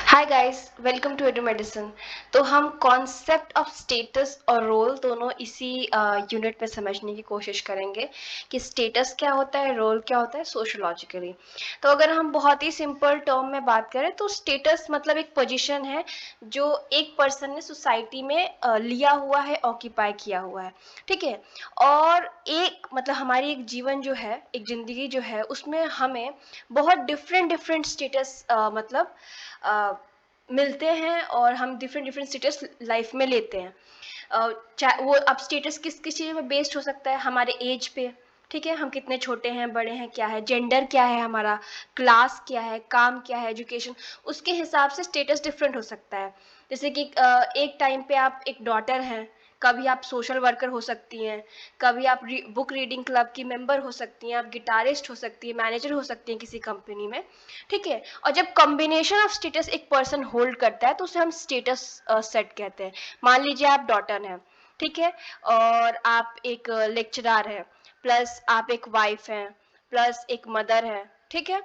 Hi guys, welcome to Edu Medicine. तो हम concept of status और रोल दोनों इसी यूनिट में समझने की कोशिश करेंगे कि स्टेटस क्या होता है, रोल क्या होता है सोशोलॉजिकली। तो अगर हम बहुत ही सिंपल टर्म में बात करें तो स्टेटस मतलब एक पोजीशन है जो एक पर्सन ने सोसाइटी में लिया हुआ है, ऑक्यूपाई किया हुआ है, ठीक है। और एक मतलब हमारी एक जीवन जो है, एक जिंदगी जो है, उसमें हमें बहुत डिफरेंट डिफरेंट स्टेटस मतलब मिलते हैं और हम डिफरेंट डिफरेंट स्टेटस लाइफ में लेते हैं। चाहे वो अब स्टेटस किस किस चीज़ में बेस्ड हो सकता है, हमारे एज पे, ठीक है, हम कितने छोटे हैं, बड़े हैं, क्या है, जेंडर क्या है हमारा, क्लास क्या है, काम क्या है, एजुकेशन, उसके हिसाब से स्टेटस डिफरेंट हो सकता है। जैसे कि एक टाइम पे आप एक डॉटर हैं, कभी आप सोशल वर्कर हो सकती हैं, कभी आप बुक रीडिंग क्लब की मेंबर हो सकती हैं, आप गिटारिस्ट हो सकती हैं, मैनेजर हो सकती हैं किसी कंपनी में, ठीक है। और जब कॉम्बिनेशन ऑफ स्टेटस एक पर्सन होल्ड करता है तो उसे हम स्टेटस सेट कहते हैं। मान लीजिए आप डॉटर हैं, ठीक है, और आप एक लेक्चरर हैं, प्लस आप एक वाइफ हैं, प्लस एक मदर है, ठीक है।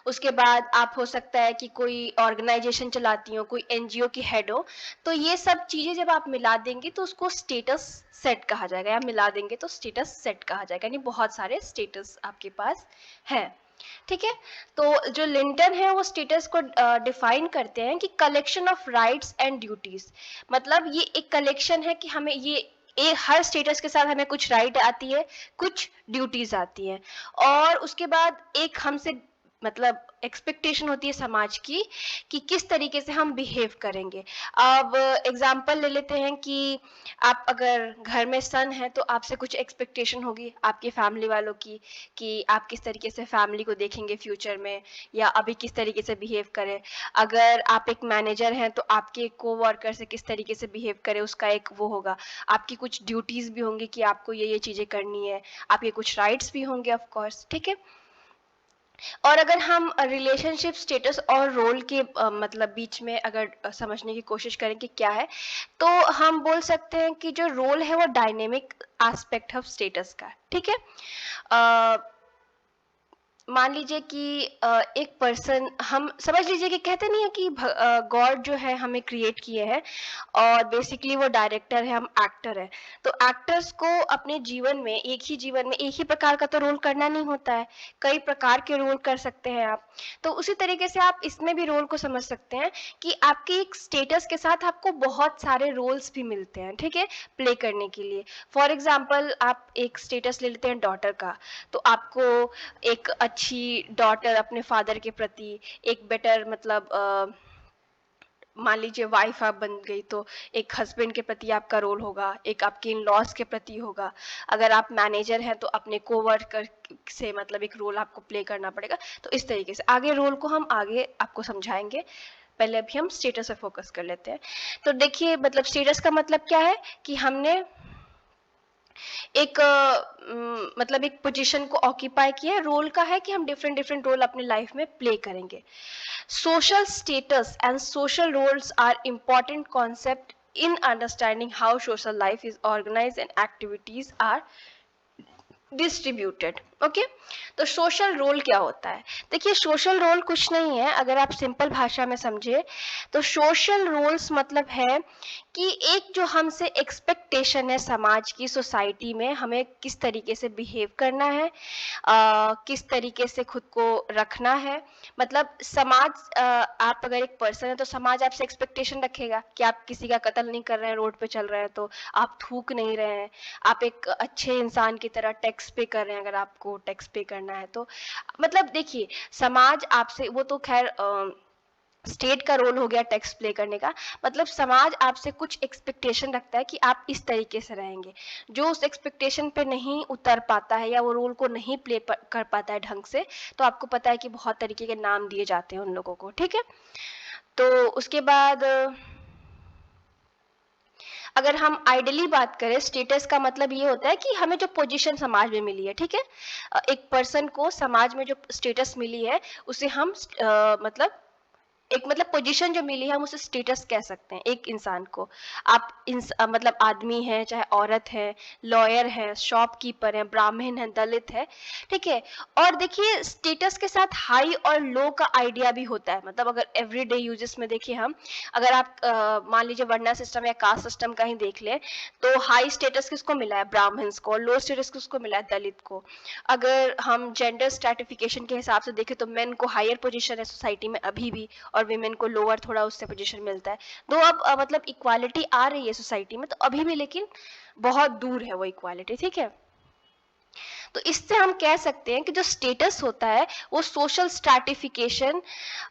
उसके बाद आप हो सकता है कि कोई ऑर्गेनाइजेशन चलाती हो, कोई एनजीओ की हेड हो। तो ये सब चीजें जब आप मिला देंगे तो उसको स्टेटस सेट कहा जाएगा, या मिला देंगे तो स्टेटस सेट कहा जाएगा, यानी बहुत सारे स्टेटस आपके पास हैं, ठीक है। तो जो लिंटन है वो स्टेटस को डिफाइन करते हैं कि collection of rights and duties. मतलब ये एक कलेक्शन है कि हमें ये हर स्टेटस के साथ हमें कुछ राइट आती है, कुछ ड्यूटीज आती है, और उसके बाद एक हमसे मतलब एक्सपेक्टेशन होती है समाज की कि किस तरीके से हम बिहेव करेंगे। अब एग्जाम्पल ले लेते हैं कि आप अगर घर में सन है तो आपसे कुछ एक्सपेक्टेशन होगी आपके फैमिली वालों की, कि आप किस तरीके से फैमिली को देखेंगे फ्यूचर में, या अभी किस तरीके से बिहेव करें। अगर आप एक मैनेजर हैं तो आपके को वर्कर से किस तरीके से बिहेव करें, उसका एक वो होगा। आपकी कुछ ड्यूटीज भी होंगी कि आपको ये चीजें करनी है, आपके कुछ राइट्स भी होंगे ऑफ कोर्स, ठीक है। और अगर हम रिलेशनशिप स्टेटस और रोल के मतलब बीच में अगर समझने की कोशिश करें कि क्या है, तो हम बोल सकते हैं कि जो रोल है वो डायनेमिक एस्पेक्ट ऑफ स्टेटस का, ठीक है। अ, मान लीजिए कि एक पर्सन, हम समझ लीजिए कि कहते नहीं है कि गॉड जो है हमें क्रिएट किए हैं और बेसिकली वो डायरेक्टर है, हम एक्टर है। तो एक्टर्स को अपने जीवन में एक ही प्रकार का तो रोल करना नहीं होता है, कई प्रकार के रोल कर सकते हैं आप। तो उसी तरीके से आप इसमें भी रोल को समझ सकते हैं कि आपके एक स्टेटस के साथ आपको बहुत सारे रोल्स भी मिलते हैं, ठीक है, प्ले करने के लिए। फॉर एग्जाम्पल आप एक स्टेटस ले लेते हैं डॉटर का, तो आपको एक अच्छी डॉटर अपने फादर के प्रति, एक बेटर मतलब मान लीजिए वाइफ आप बन गई तो एक हस्बैंड के प्रति आपका रोल होगा, एक आपके इन लॉज के प्रति होगा। अगर आप मैनेजर हैं तो अपने कोवर्कर से मतलब एक रोल आपको प्ले करना पड़ेगा। तो इस तरीके से आगे रोल को हम आगे आपको समझाएंगे, पहले अभी हम स्टेटस पे फोकस कर लेते हैं। तो देखिए मतलब स्टेटस का मतलब क्या है कि हमने एक मतलब एक पोजीशन को ऑक्यूपाई किया है। रोल का है कि हम डिफरेंट डिफरेंट रोल अपने लाइफ में प्ले करेंगे। Social status and social roles are important concept in understanding how social life is organized and activities are distributed, okay. तो सोशल रोल क्या होता है? देखिए सोशल रोल कुछ नहीं है, अगर आप सिंपल भाषा में समझे तो सोशल रोल्स मतलब है कि एक जो हमसे एक्सपेक्टेशन है समाज की, सोसाइटी में हमें किस तरीके से बिहेव करना है, किस तरीके से खुद को रखना है। मतलब समाज आप अगर एक पर्सन है तो समाज आपसे एक्सपेक्टेशन रखेगा कि आप किसी का कत्ल नहीं कर रहे हैं, रोड पे चल रहे हैं तो आप थूक नहीं रहे हैं, आप एक अच्छे इंसान की तरह टैक्स पे कर रहे हैं अगर आपको टैक्स पे करना है तो। मतलब देखिए समाज आपसे, वो तो खैर स्टेट का रोल हो गया टैक्स प्ले करने का, मतलब समाज आपसे कुछ एक्सपेक्टेशन रखता है कि आप इस तरीके से रहेंगे। जो उस एक्सपेक्टेशन पे नहीं उतर पाता है या वो रोल को नहीं प्ले कर पाता है ढंग से, तो आपको पता है कि बहुत तरीके के नाम दिए जाते हैं उन लोगों को, ठीक है। तो उसके बाद अगर हम आइडियली बात करें, स्टेटस का मतलब ये होता है कि हमें जो पोजीशन समाज में मिली है, ठीक है, एक पर्सन को समाज में जो स्टेटस मिली है उसे हम मतलब एक मतलब पोजीशन जो मिली है हम उसे स्टेटस कह सकते हैं एक इंसान को। आप मतलब आदमी है चाहे औरत है, लॉयर है, शॉपकीपर है, ब्राह्मण है, दलित है, ठीक है। और देखिए स्टेटस के साथ हाई और लो का आइडिया भी होता है। मतलब अगर एवरीडे यूजेस में देखिए हम, अगर आप मान लीजिए वर्ण सिस्टम या कास्ट सिस्टम का ही देख लें, तो हाई स्टेटस किसको मिला है? ब्राह्मण्स को। लो स्टेटस किसको मिला है? दलित को। अगर हम जेंडर स्ट्रैटिफिकेशन के हिसाब से देखें तो मेन को हायर पोजीशन है सोसाइटी में अभी भी, और विमेन को लोअर थोड़ा उससे पोजीशन मिलता है। तो अब मतलब इक्वालिटी आ रही है सोसाइटी में, तो अभी भी लेकिन बहुत दूर है वो इक्वालिटी, ठीक है। तो इससे हम कह सकते हैं कि जो स्टेटस होता है वो सोशल स्ट्रैटिफिकेशन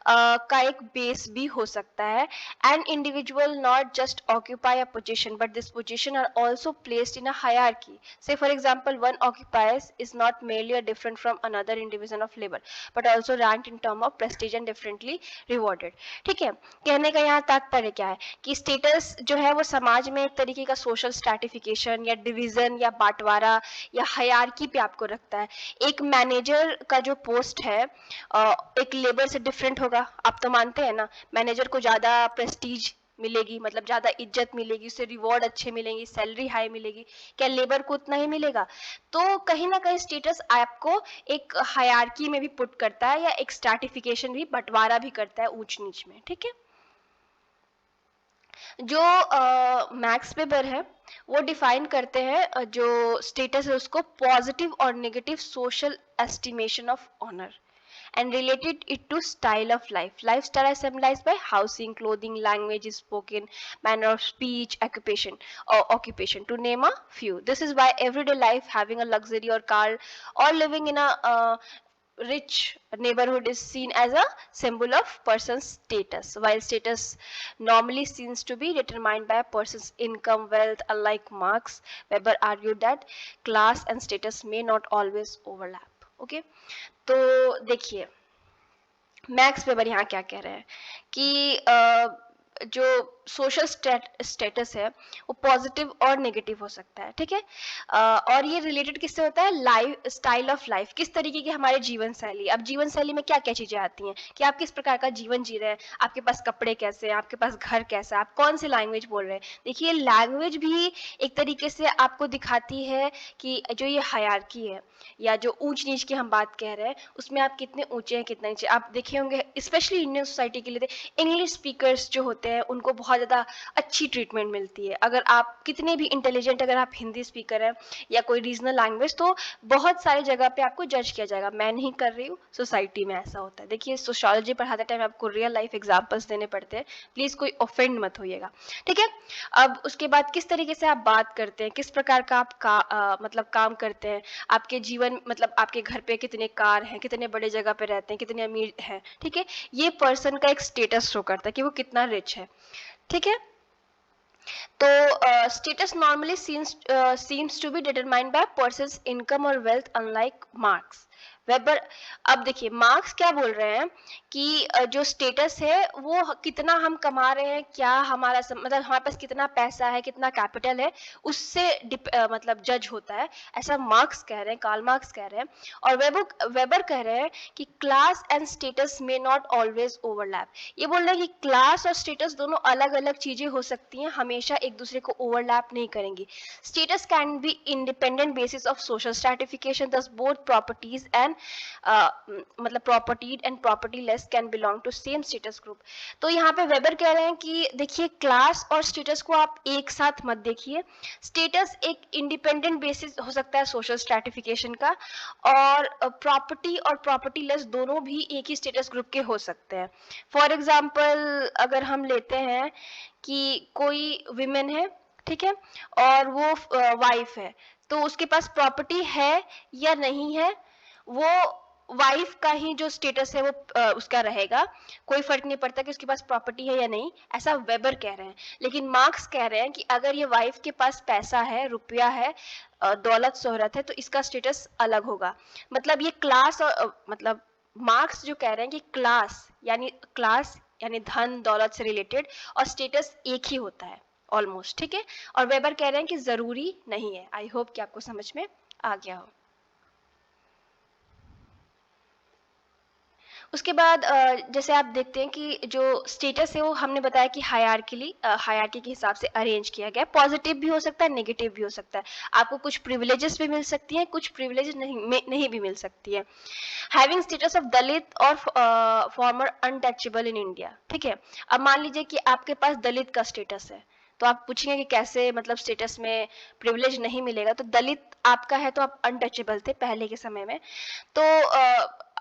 का एक बेस भी हो सकता है। An individual not just occupy a position but this position are also placed in a hierarchy. Say for example one occupiers is not merely different from another individual of labor but also ranked in term of prestige and differently rewarded। ठीक है, कहने का यहाँ तात्पर्य क्या है कि status जो है वो समाज में एक तरीके का सोशल स्ट्रैटिफिकेशन या डिवीजन या बांटवारा या हायरार्की पे आपको रखता है। एक मैनेजर का जो पोस्ट है एक लेबर से डिफरेंट होगा, आप तो मानते हैं ना। मैनेजर को ज्यादा प्रेस्टीज मिलेगी, मतलब ज्यादा इज्जत मिलेगी, उससे रिवॉर्ड अच्छे मिलेंगे, सैलरी हाई मिलेगी। क्या लेबर को उतना ही मिलेगा? तो कहीं ना कहीं स्टेटस आपको एक हायरार्की में भी पुट करता है या एक स्ट्रैटिफिकेशन भी, बंटवारा भी करता है ऊंच नीच में, ठीक है। जो मैक्स वेबर है वो डिफाइन करते हैं जो स्टेटस है उसको पॉजिटिव और negative social estimation of honour and related it to style of life. Lifestyle is symbolized by housing, clothing, language is spoken, manner of speech, occupation, to name a few. This is why everyday life, having a luxury or car or living in a rich neighborhood is seen as a symbol of person's status. While status normally seems to be determined by a person's income, wealth, unlike Marx, Weber argued that class and status may not always overlap. Okay, तो देखिए max weber यहाँ क्या कह रहे हैं कि जो social status है वो पॉजिटिव और नेगेटिव हो सकता है, ठीक है। और ये रिलेटेड किससे होता है? लाइफ स्टाइल ऑफ लाइफ, किस तरीके की हमारे जीवन शैली। अब जीवन शैली में क्या क्या चीजें आती हैं कि आप किस प्रकार का जीवन जी रहे हैं, आपके पास कपड़े कैसे हैं, आपके पास घर कैसा है, आप कौन सी लैंग्वेज बोल रहे हैं। देखिए लैंग्वेज भी एक तरीके से आपको दिखाती है कि जो ये हायरार्की है या जो ऊंच नीच की हम बात कह रहे हैं उसमें आप कितने ऊंचे हैं कितने नीचे। आप देखे होंगे स्पेशली इंडियन सोसाइटी के लिए इंग्लिश स्पीकर्स जो होते हैं उनको बहुत ज़्यादा अच्छी ट्रीटमेंट मिलती है। अगर आप कितने भी इंटेलिजेंट, अगर आप हिंदी स्पीकर हैं या कोई रीजनल लैंग्वेज, तो बहुत सारी जगह पे आपको जज किया जाएगा। मैं नहीं कर रही हूँ, सोसाइटी में ऐसा होता है। देखिए सोशियोलॉजी पढ़ाते टाइम आपको रियल लाइफ एग्जाम्पल्स देने पड़ते हैं, प्लीज कोई ऑफेंड मत होइएगा, ठीक है। अब उसके बाद किस तरीके से आप बात करते हैं, किस प्रकार का आप मतलब काम करते हैं, आपके जीवन मतलब आपके घर पे कितने कार हैं, कितने बड़े जगह पे रहते हैं, कितने अमीर हैं, ठीक है। ये पर्सन का एक स्टेटस शो करता है कि वो कितना रिच है, ठीक है। तो status normally seems to be determined by persons income और वेल्थ अनलाइक मार्क्स वेबर। अब देखिए मार्क्स क्या बोल रहे हैं कि जो स्टेटस है वो कितना हम कमा रहे हैं, क्या हमारा मतलब हमारे पास कितना पैसा है, कितना कैपिटल है, उससे मतलब जज होता है, ऐसा मार्क्स कह रहे हैं, कार्ल मार्क्स कह रहे हैं। और वेबर कह रहे हैं कि class and status may not always overlap. ये बोल रहे हैं कि क्लास और स्टेटस दोनों अलग अलग चीजें हो सकती हैं, हमेशा एक दूसरे को ओवरलैप नहीं करेंगी। Status can be independent basis of social stratification, thus both properties and मतलब propertied and propertyless can belong to same status group. तो यहाँ पे वेबर कह रहे हैं कि देखिए क्लास और स्टेटस को आप एक साथ मत देखिए। स्टेटस एक इंडिपेंडेंट बेसिस हो सकता है सोशल स्ट्रैटिफिकेशन का, और प्रॉपर्टी और प्रॉपर्टी लेस दोनों भी एक ही स्टेटस ग्रुप के हो सकते हैं। फॉर एग्जाम्पल अगर हम लेते हैं कि कोई विमेन है, ठीक है, और वो वाइफ है, तो उसके पास प्रॉपर्टी है या नहीं है, वो वाइफ का ही जो स्टेटस है वो उसका रहेगा, कोई फर्क नहीं पड़ता कि उसके पास प्रॉपर्टी है या नहीं, ऐसा वेबर कह रहे हैं। लेकिन मार्क्स कह रहे हैं कि अगर ये वाइफ के पास पैसा है, रुपया है, दौलत शोहरत है, तो इसका स्टेटस अलग होगा। मतलब ये क्लास और मतलब मार्क्स जो कह रहे हैं कि क्लास यानी धन दौलत से रिलेटेड, और स्टेटस एक ही होता है ऑलमोस्ट, ठीक है। और वेबर कह रहे हैं कि जरूरी नहीं है। आई होप कि आपको समझ में आ गया हो। उसके बाद जैसे आप देखते हैं कि जो स्टेटस है वो हमने बताया कि हायरार्की के हिसाब से अरेंज किया गया है। पॉजिटिव भी हो सकता है, नेगेटिव भी हो सकता है। आपको कुछ प्रिविलेजेस भी मिल सकती हैं, कुछ प्रिविलेजेस नहीं भी मिल सकती है। हैविंग स्टेटस ऑफ दलित और फॉर्मर अनटचेबल इन इंडिया, ठीक है। अब मान लीजिए कि आपके पास दलित का स्टेटस है, तो आप पूछेंगे कि कैसे, मतलब स्टेटस में प्रिविलेज नहीं मिलेगा। तो दलित आपका है तो आप अनटचेबल थे पहले के समय में। तो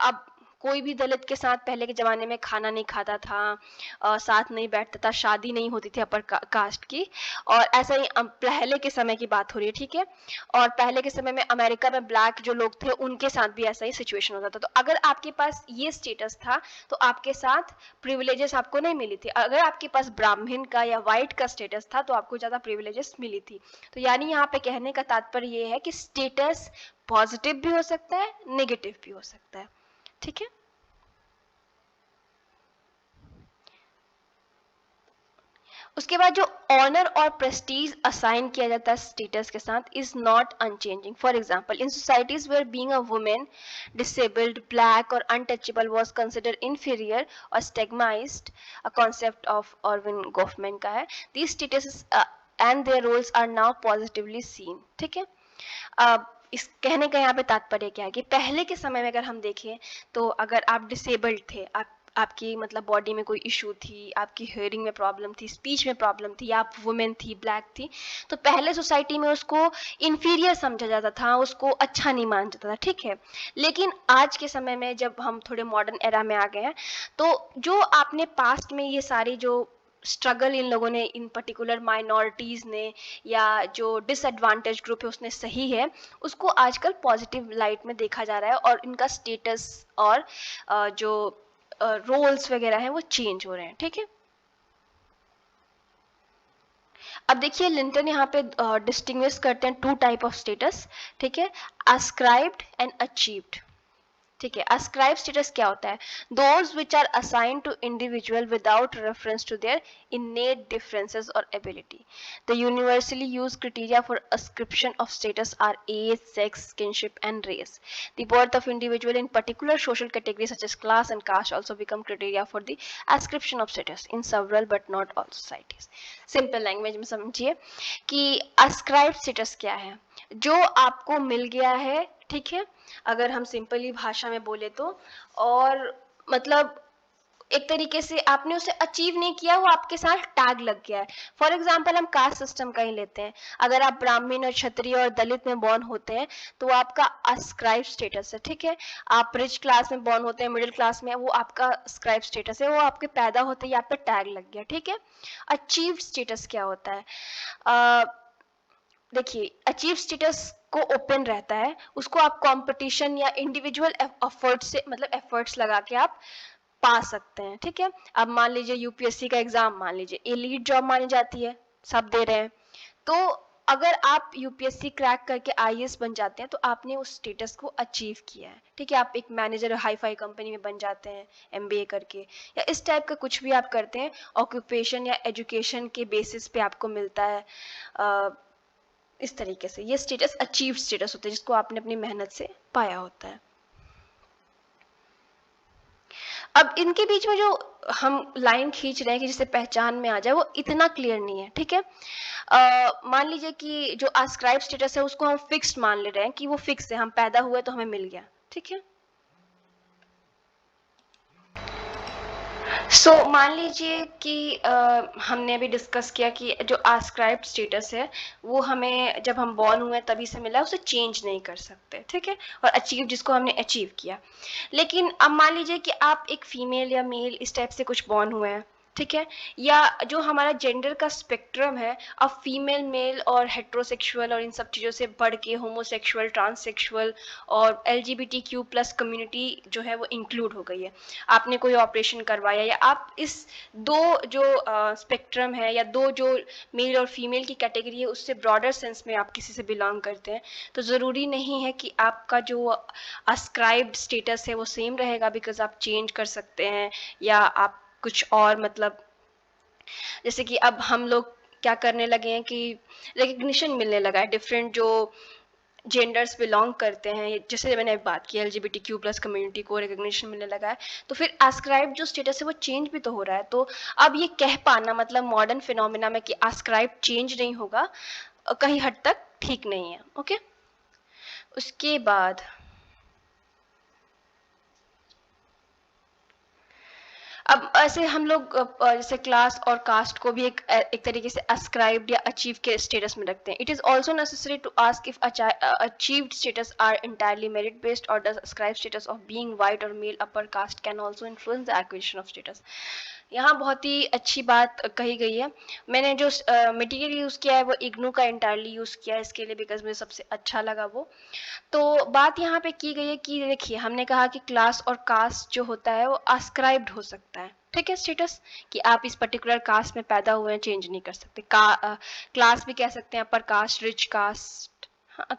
अब कोई भी दलित के साथ पहले के ज़माने में खाना नहीं खाता था, साथ नहीं बैठता था, शादी नहीं होती थी अपर कास्ट की। और ऐसा ही पहले के समय की बात हो रही है, ठीक है। और पहले के समय में अमेरिका में ब्लैक जो लोग थे उनके साथ भी ऐसा ही सिचुएशन होता था। तो अगर आपके पास ये स्टेटस था तो आपके साथ प्रिविलेजेस आपको नहीं मिली थी। अगर आपके पास ब्राह्मण का या वाइट का स्टेटस था तो आपको ज़्यादा प्रिविलेजेस मिली थी। तो यानी यहाँ पे कहने का तात्पर्य ये है कि स्टेटस पॉजिटिव भी हो सकता है, नेगेटिव भी हो सकता है, ठीक है। उसके बाद जो ऑनर और प्रेस्टीज असाइन किया जाता है स्टेटस के साथ is not unchanging. For example, in societies where being a women, disabled, black और अनटचेबल वाज कंसिडर्ड इंफीरियर और stigmatised, a concept of Erving Goffman का है। These status and their roles are now positively seen, ठीक है। अब इस कहने का यहाँ पे तात्पर्य क्या है कि पहले के समय में अगर हम देखें तो अगर आप डिसेबल्ड थे, आपकी मतलब बॉडी में कोई इशू थी, आपकी हियरिंग में प्रॉब्लम थी, स्पीच में प्रॉब्लम थी, आप वुमेन थी, ब्लैक थी, तो पहले सोसाइटी में उसको इंफीरियर समझा जाता था, उसको अच्छा नहीं माना जाता था, ठीक है। लेकिन आज के समय में जब हम थोड़े मॉडर्न एरा में आ गए हैं, तो जो आपने पास्ट में ये सारी जो स्ट्रगल इन लोगों ने, इन पर्टिकुलर माइनॉरिटीज़ ने, या जो डिसएडवांटेज ग्रुप है उसने सही है, उसको आजकल पॉजिटिव लाइट में देखा जा रहा है और इनका स्टेटस और जो रोल्स वगैरह हैं वो चेंज हो रहे हैं, ठीक है। अब देखिए लिंटन यहाँ पे डिस्टिंग्विश करते हैं टू टाइप ऑफ स्टेटस, ठीक है, ascribed एंड अचीव्ड, ठीक है। ascribe status क्या होता है? Those which are assigned to individual without reference to their innate differences or ability. The universally used criteria for ascription of status are age, sex, kinship, and race. The birth of individual in particular social categories such as class and caste also become criteria for the ascription of status in several but not all societies. Simple language में समझिए कि ascribed status क्या है? जो आपको मिल गया है, ठीक है, अगर हम सिंपली भाषा में बोले तो, और मतलब एक तरीके से आपने उसे अचीव नहीं किया, वो आपके साथ टैग लग गया है। फॉर एग्जाम्पल हम कास्ट सिस्टम का ही लेते हैं। अगर आप ब्राह्मण और क्षत्रिय और दलित में बॉर्न होते हैं तो आपका अस्क्राइब स्टेटस है, ठीक है। आप रिच क्लास में बॉर्न होते हैं, मिडिल क्लास में, वो आपका अस्क्राइब स्टेटस है, वो आपके पैदा होते ही आप पे टैग लग गया, ठीक है। अचीव स्टेटस क्या होता है? देखिए अचीव स्टेटस को ओपन रहता है, उसको आप कंपटीशन या इंडिविजुअल एफर्ट से, मतलब एफर्ट्स लगा के आप पा सकते हैं, ठीक है। अब मान लीजिए यूपीएससी का एग्जाम, मान लीजिए एलीट जॉब मानी जाती है, सब दे रहे हैं, तो अगर आप यूपीएससी क्रैक करके आईएएस बन जाते हैं तो आपने उस स्टेटस को अचीव किया है, ठीक है। आप एक मैनेजर हाई फाई कंपनी में बन जाते हैं एमबीए करके, या इस टाइप का कुछ भी आप करते हैं, ऑक्यूपेशन या एजुकेशन के बेसिस पे आपको मिलता है। इस तरीके से ये स्टेटस अचीव स्टेटस होता है जिसको आपने अपनी मेहनत से पाया होता है। अब इनके बीच में जो हम लाइन खींच रहे हैं कि जिसे पहचान में आ जाए, वो इतना क्लियर नहीं है, ठीक है। मान लीजिए कि जो ascribe स्टेटस है उसको हम फिक्स्ड मान ले रहे हैं कि वो फिक्स है, हम पैदा हुए तो हमें मिल गया, ठीक है। मान लीजिए कि हमने अभी डिस्कस किया कि जो ascribed स्टेटस है वो हमें जब हम बॉर्न हुए तभी से मिला, उसे चेंज नहीं कर सकते, ठीक है। और अचीव जिसको हमने अचीव किया। लेकिन अब मान लीजिए कि आप एक फीमेल या मेल इस टाइप से कुछ बॉर्न हुए हैं, ठीक है, या जो हमारा जेंडर का स्पेक्ट्रम है, अब फीमेल, मेल और हेट्रोसेक्सुअल और इन सब चीज़ों से बढ़ के होमोसेक्सुअल, ट्रांससेक्सुअल और LGBTQ प्लस कम्युनिटी जो है वो इंक्लूड हो गई है। आपने कोई ऑपरेशन करवाया या आप इस दो जो स्पेक्ट्रम है या दो जो मेल और फीमेल की कैटेगरी है उससे ब्रॉडर सेंस में आप किसी से बिलोंग करते हैं, तो ज़रूरी नहीं है कि आपका जो अस्क्राइब्ड स्टेटस है वो सेम रहेगा, बिकॉज आप चेंज कर सकते हैं या आप कुछ और, मतलब जैसे कि अब हम लोग क्या करने लगे हैं कि रिकग्निशन मिलने लगा है डिफरेंट जो जेंडर्स बिलोंग करते हैं, जैसे मैंने बात की एलजीबीटीक्यू प्लस कम्युनिटी को रिकग्निशन मिलने लगा है, तो फिर एस्क्राइब जो स्टेटस है वो चेंज भी तो हो रहा है। तो अब ये कह पाना मतलब मॉडर्न फिनोमिना में कि एस्क्राइब चेंज नहीं होगा, कहीं हद तक ठीक नहीं है। ओके, उसके बाद अब ऐसे हम लोग जैसे क्लास और कास्ट को भी एक तरीके से ascribed या अचीव के स्टेटस में रखते हैं। It is also necessary to ask if achieved status are entirely merit based और does ascribed status of being white or male upper caste can also influence the acquisition of status। यहाँ बहुत ही अच्छी बात कही गई है। मैंने जो मटेरियल यूज किया है वो इग्नू का इंटायरली यूज किया है इसके लिए, बिकॉज मुझे सबसे अच्छा लगा वो। तो बात यहाँ पे की गई है कि देखिए हमने कहा कि क्लास और कास्ट जो होता है वो ascribed हो सकता है, ठीक है, स्टेटस कि आप इस पर्टिकुलर कास्ट में पैदा हुए हैं, चेंज नहीं कर सकते। क्लास भी कह सकते हैं, upper caste, rich caste,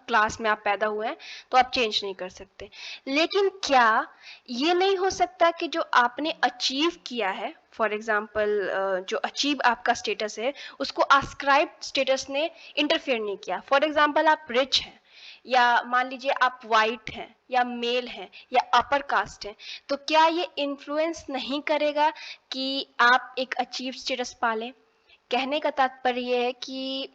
class में आप पैदा हुए हैं तो आप चेंज नहीं कर सकते। लेकिन क्या ये नहीं हो सकता कि जो आपने अचीव किया है, फॉर एग्जाम्पल जो अचीव आपका स्टेटस है उसको ascribed स्टेटस ने इंटरफेयर नहीं किया। फॉर एग्जाम्पल आप रिच हैं, या मान लीजिए आप वाइट हैं या मेल हैं या अपर कास्ट हैं, तो क्या ये इन्फ्लुएंस नहीं करेगा कि आप एक अचीव स्टेटस पालें? कहने का तात्पर्य ये है कि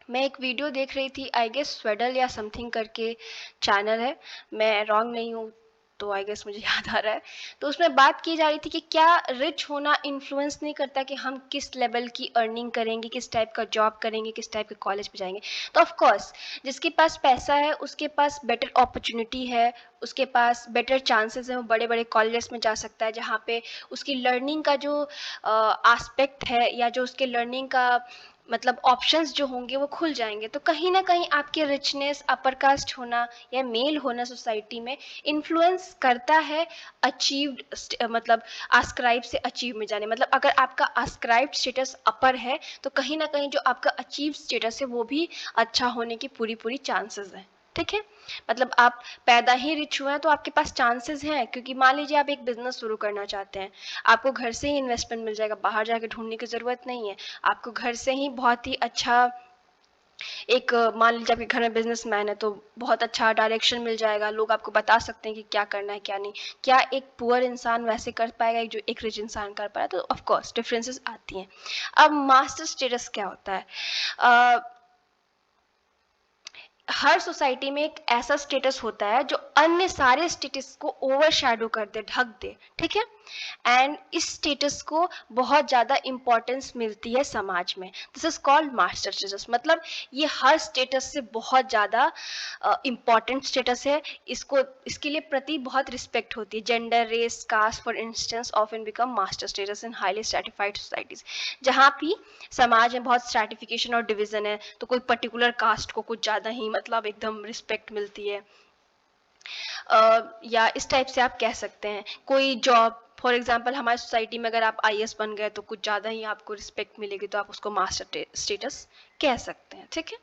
मैं एक वीडियो देख रही थी, आई गेस स्वेडल या समथिंग करके चैनल है, मैं रॉन्ग नहीं हूँ तो आई गेस मुझे याद आ रहा है। तो उसमें बात की जा रही थी कि क्या रिच होना इन्फ्लुएंस नहीं करता कि हम किस लेवल की अर्निंग करेंगे, किस टाइप का जॉब करेंगे, किस टाइप के कॉलेज पे जाएंगे। तो ऑफ कोर्स जिसके पास पैसा है उसके पास बेटर अपॉर्चुनिटी है, उसके पास बेटर चांसेस है, वो बड़े बड़े कॉलेजेस में जा सकता है जहाँ पे उसकी लर्निंग का जो एस्पेक्ट है या जो उसके लर्निंग का मतलब ऑप्शंस जो होंगे वो खुल जाएंगे। तो कहीं ना कहीं आपके रिचनेस, अपर कास्ट होना या मेल होना सोसाइटी में इन्फ्लुएंस करता है अचीव्ड मतलब आस्क्राइब से अचीव में जाने। मतलब अगर आपका आस्क्राइब्ड स्टेटस अपर है तो कहीं ना कहीं जो आपका अचीव स्टेटस है वो भी अच्छा होने की पूरी पूरी चांसेस है, ठीक है। मतलब आप पैदा ही रिच हुए हैं तो आपके पास चांसेस हैं, क्योंकि मान लीजिए आप एक बिजनेस शुरू करना चाहते हैं, आपको घर से ही इन्वेस्टमेंट मिल जाएगा, बाहर जाके ढूंढने की जरूरत नहीं है। आपको घर से ही बहुत ही अच्छा एक मान लीजिए आपके घर में बिजनेसमैन है तो बहुत अच्छा डायरेक्शन मिल जाएगा, लोग आपको बता सकते हैं कि क्या करना है क्या नहीं। क्या एक पुअर इंसान वैसे कर पाएगा जो एक रिच इंसान कर पाया? तो ऑफ कोर्स डिफरेंसेस आती हैं। अब मास्टर स्टेटस क्या होता है? हर सोसाइटी में एक ऐसा स्टेटस होता है जो अन्य सारे स्टेटस को ओवरशैडो कर दे, ढक दे, ठीक है। एंड इस स्टेटस को बहुत ज़्यादा इंपॉर्टेंस मिलती है समाज में। This is called master status. मतलब ये हर स्टेटस से बहुत ज़्यादा इम्पॉर्टेंट स्टेटस है, इसको इसके लिए प्रति बहुत रिस्पेक्ट होती है। Gender, race, caste for instance often become master status in highly stratified societies. जहाँ भी समाज में बहुत स्ट्रैटिफिकेशन और डिवीजन है तो कोई पर्टिकुलर कास्ट को कुछ ज़्यादा ही मतलब एकदम रिस्पेक्ट मिलती है, या इस टाइप से आप कह सकते हैं। कोई जॉब, फॉर एग्जाम्पल हमारी सोसाइटी में अगर आप आईएएस बन गए तो कुछ ज़्यादा ही आपको रिस्पेक्ट मिलेगी, तो आप उसको मास्टर स्टेटस कह सकते हैं, ठीक है।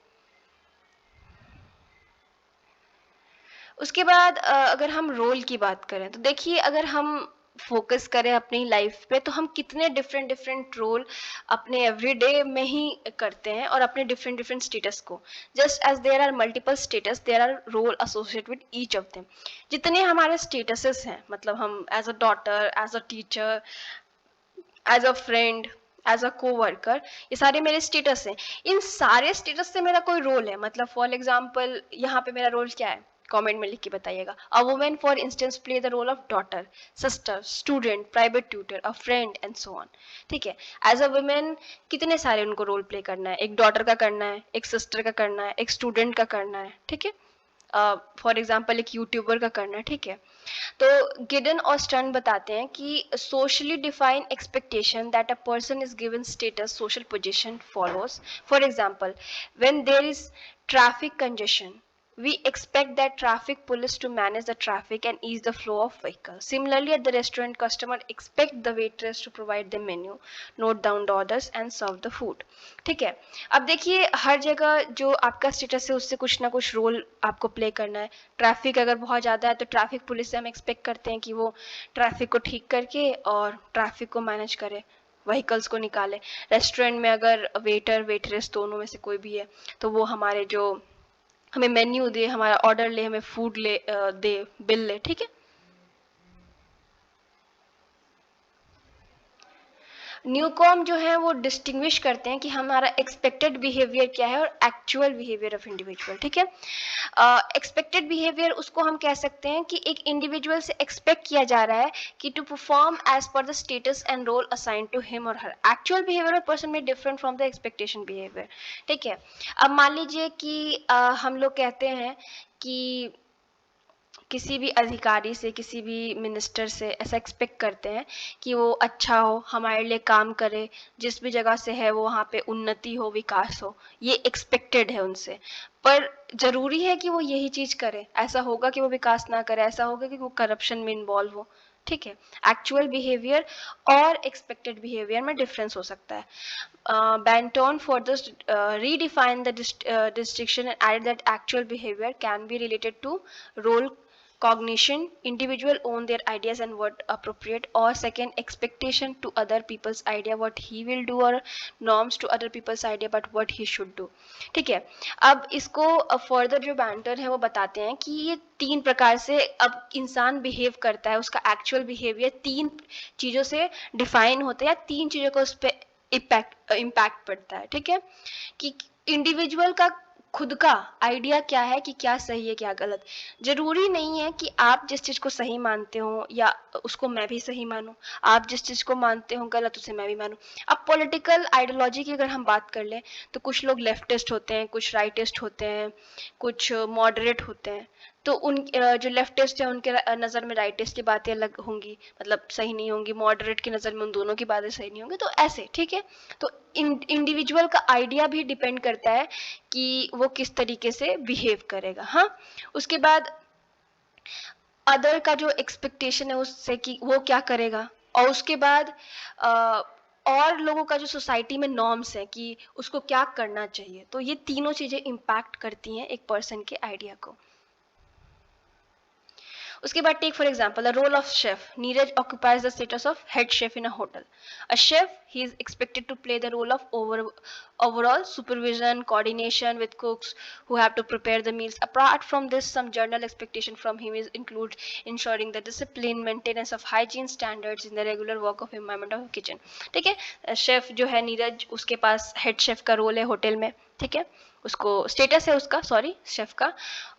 उसके बाद अगर हम रोल की बात करें तो देखिए, अगर हम फोकस करें अपनी लाइफ पे तो हम कितने डिफरेंट डिफरेंट रोल अपने एवरीडे में ही करते हैं और अपने डिफरेंट डिफरेंट स्टेटस को। Just as there are multiple status there are role associated with each of them. जितने हमारे स्टेटसेस हैं, मतलब हम as a daughter, as a teacher, as a friend, as a coworker, ये सारे मेरे status हैं। इन सारे स्टेटस से मेरा कोई रोल है। मतलब फॉर एग्जाम्पल यहाँ पे मेरा रोल क्या है, कमेंट में लिख के बताइएगा। A women for instance play the role of daughter, sister, student, private tutor, a friend and so on, ठीक है। एज अ वुमेन कितने सारे उनको रोल प्ले करना है, एक डॉटर का करना है, एक सिस्टर का करना है, एक स्टूडेंट का करना है, ठीक है। फॉर एग्जाम्पल एक यूट्यूबर का करना है, ठीक है। तो गिडन और स्टर्न बताते हैं कि socially defined expectation that a person is given status social position follows. For example, when there is traffic congestion, we expect that traffic police to manage the traffic and ease the flow of vehicles. Similarly, at the restaurant, customer expect the waitress to provide the menu, note down the orders and serve the food. ठीक है। अब देखिए, हर जगह जो आपका status है उससे कुछ ना कुछ रोल आपको प्ले करना है। ट्रैफिक अगर बहुत ज़्यादा है तो ट्रैफिक पुलिस से हम एक्सपेक्ट करते हैं कि वो ट्रैफिक को ठीक करके और ट्रैफिक को मैनेज करे, व्हीकल्स को निकाले। रेस्टोरेंट में अगर वेटर वेटरेस दोनों में से कोई भी है तो वो हमारे जो हमें मेन्यू दे, हमारा ऑर्डर ले, हमें फूड ले दे, बिल ले, ठीक है। न्यूकॉम जो है वो डिस्टिंग्विश करते हैं कि हमारा एक्सपेक्टेड बिहेवियर क्या है और एक्चुअल बिहेवियर ऑफ इंडिविजुअल, ठीक है। एक्सपेक्टेड बिहेवियर उसको हम कह सकते हैं कि एक इंडिविजुअल से एक्सपेक्ट किया जा रहा है कि to perform as per the status and role assign to him और her. Actual behaviour of person में different from the expectation behaviour, ठीक है। अब मान लीजिए कि हम लोग कहते हैं कि किसी भी अधिकारी से, किसी भी मिनिस्टर से ऐसा एक्सपेक्ट करते हैं कि वो अच्छा हो, हमारे लिए काम करे, जिस भी जगह से है वो वहाँ पे उन्नति हो, विकास हो, ये एक्सपेक्टेड है उनसे। पर ज़रूरी है कि वो यही चीज़ करे? ऐसा होगा कि वो विकास ना करे, ऐसा होगा कि वो करप्शन में इन्वॉल्व हो, ठीक है। एक्चुअल बिहेवियर और एक्सपेक्टेड बिहेवियर में डिफरेंस हो सकता है। Banton further redefined the distinction and added that actual behavior can be related to role cognition, individual own their ideas and what appropriate, or second expectation to other people's idea what he will do, or norms to other people's idea but what he should do, ठीक है। अब इसको further जो banter है वो बताते हैं कि ये तीन प्रकार से अब इंसान बिहेव करता है, उसका एक्चुअल बिहेवियर तीन चीज़ों से डिफाइन होता है या तीन चीज़ों को उस पर इम्पैक्ट पड़ता है, ठीक है। कि इंडिविजुअल का खुद का आइडिया क्या है कि क्या सही है क्या गलत। जरूरी नहीं है कि आप जिस चीज को सही मानते हो या उसको मैं भी सही मानूं, आप जिस चीज को मानते हो गलत उसे मैं भी मानूं। अब पॉलिटिकल आइडियोलॉजी की अगर हम बात कर लें तो कुछ लोग लेफ्टिस्ट होते हैं, कुछ राइटिस्ट होते हैं, कुछ मॉडरेट होते हैं। तो उन जो लेफ्टिस्ट है उनके नज़र में राइटिस्ट की बातें अलग होंगी, मतलब सही नहीं होंगी, मॉडरेट की नज़र में उन दोनों की बातें सही नहीं होंगी, तो ऐसे, ठीक है। तो इंडिविजुअल का आइडिया भी डिपेंड करता है कि वो किस तरीके से बिहेव करेगा। हाँ, उसके बाद अदर का जो एक्सपेक्टेशन है उससे कि वो क्या करेगा, और उसके बाद और लोगों का जो सोसाइटी में नॉर्म्स है कि उसको क्या करना चाहिए। तो ये तीनों चीज़ें इम्पैक्ट करती हैं एक पर्सन के आइडिया को। उसके बाद take for example the role of chef. Neeraj occupies the status of head chef in a hotel. A chef, he is expected to play the role of overall supervision, coordination with cooks who have to prepare the meals. Apart from this, some general expectation from him is include ensuring the discipline, maintenance of hygiene standards in the regular work of environment of kitchen, ठीक है। Chef जो है नीरज, उसके पास head chef का role है hotel में, ठीक है। उसको स्टेटस है उसका, सॉरी, शेफ का,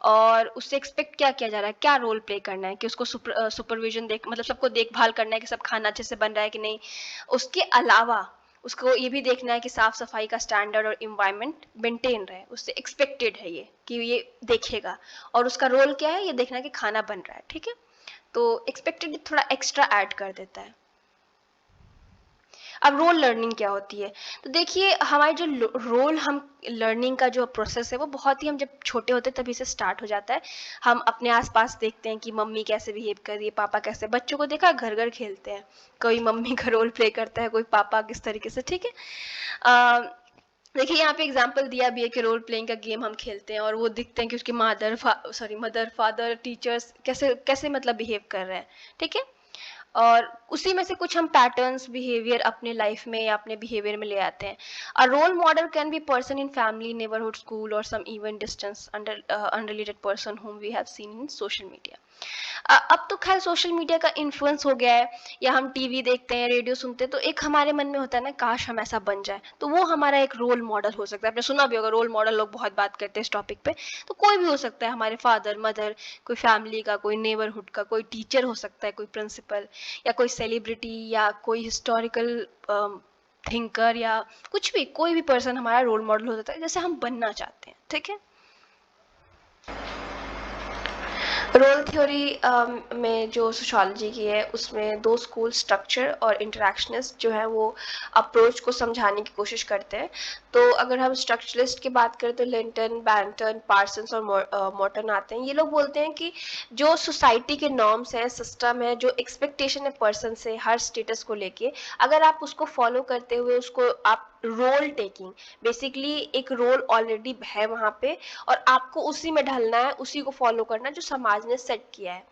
और उससे एक्सपेक्ट क्या किया जा रहा है, क्या रोल प्ले करना है कि उसको सुपरविजन देख, मतलब सबको देखभाल करना है कि सब खाना अच्छे से बन रहा है कि नहीं। उसके अलावा उसको ये भी देखना है कि साफ सफाई का स्टैंडर्ड और इन्वायरमेंट मेंटेन रहे, उससे एक्सपेक्टेड है ये कि ये देखेगा। और उसका रोल क्या है, ये देखना है कि खाना बन रहा है, ठीक है। तो एक्सपेक्टेड थोड़ा एक्स्ट्रा ऐड कर देता है। अब रोल लर्निंग क्या होती है, तो देखिए हमारे जो रोल, हम लर्निंग का जो प्रोसेस है वो बहुत ही, हम जब छोटे होते हैं तभी से स्टार्ट हो जाता है। हम अपने आसपास देखते हैं कि मम्मी कैसे बिहेव कर रही है, पापा कैसे, बच्चों को देखा घर घर खेलते हैं, कोई मम्मी का रोल प्ले करता है, कोई पापा किस तरीके से, ठीक है। देखिए यहाँ पे एग्जांपल दिया भी है कि रोल प्लेइंग का गेम हम खेलते हैं और वो दिखते हैं कि उसके मदर फादर टीचर्स कैसे कैसे मतलब बिहेव कर रहे हैं, ठीक है। और उसी में से कुछ हम पैटर्न्स बिहेवियर अपने लाइफ में या अपने बिहेवियर में ले आते हैं। A role model can be person in family, neighbourhood, school और some even distance unrelated person whom we have seen in social media। अब तो खैर सोशल मीडिया का इन्फ्लुएंस हो गया है, या हम टीवी देखते हैं, रेडियो सुनते हैं, तो एक हमारे मन में होता है ना, काश हम ऐसा बन जाए, तो वो हमारा एक रोल मॉडल हो सकता है। आपने सुना भी होगा रोल मॉडल, लोग बहुत बात करते हैं इस टॉपिक पे। तो कोई भी हो सकता है, हमारे फादर मदर, कोई फैमिली का, कोई नेबरहुड का, कोई टीचर हो सकता है, कोई प्रिंसिपल, या कोई सेलिब्रिटी, या कोई हिस्टोरिकल थिंकर, या कुछ भी, कोई भी पर्सन हमारा रोल मॉडल हो सकता है जैसे हम बनना चाहते हैं, ठीक है। रोल थ्योरी में जो सोशियोलॉजी की है उसमें दो स्कूल, स्ट्रक्चर और इंटरेक्शनिस्ट जो है वो अप्रोच को समझाने की कोशिश करते हैं। तो अगर हम स्ट्रक्चरलिस्ट की बात करें तो लिंटन, बैंटन, पार्सन्स और मॉर्टन आते हैं। ये लोग बोलते हैं कि जो सोसाइटी के नॉर्म्स हैं, सिस्टम है, जो एक्सपेक्टेशन है पर्सन से हर स्टेटस को लेके, अगर आप उसको फॉलो करते हुए उसको आप रोल टेकिंग, बेसिकली एक रोल ऑलरेडी है वहाँ पे और आपको उसी में ढलना है, उसी को फॉलो करना है जो समाज ने सेट किया है।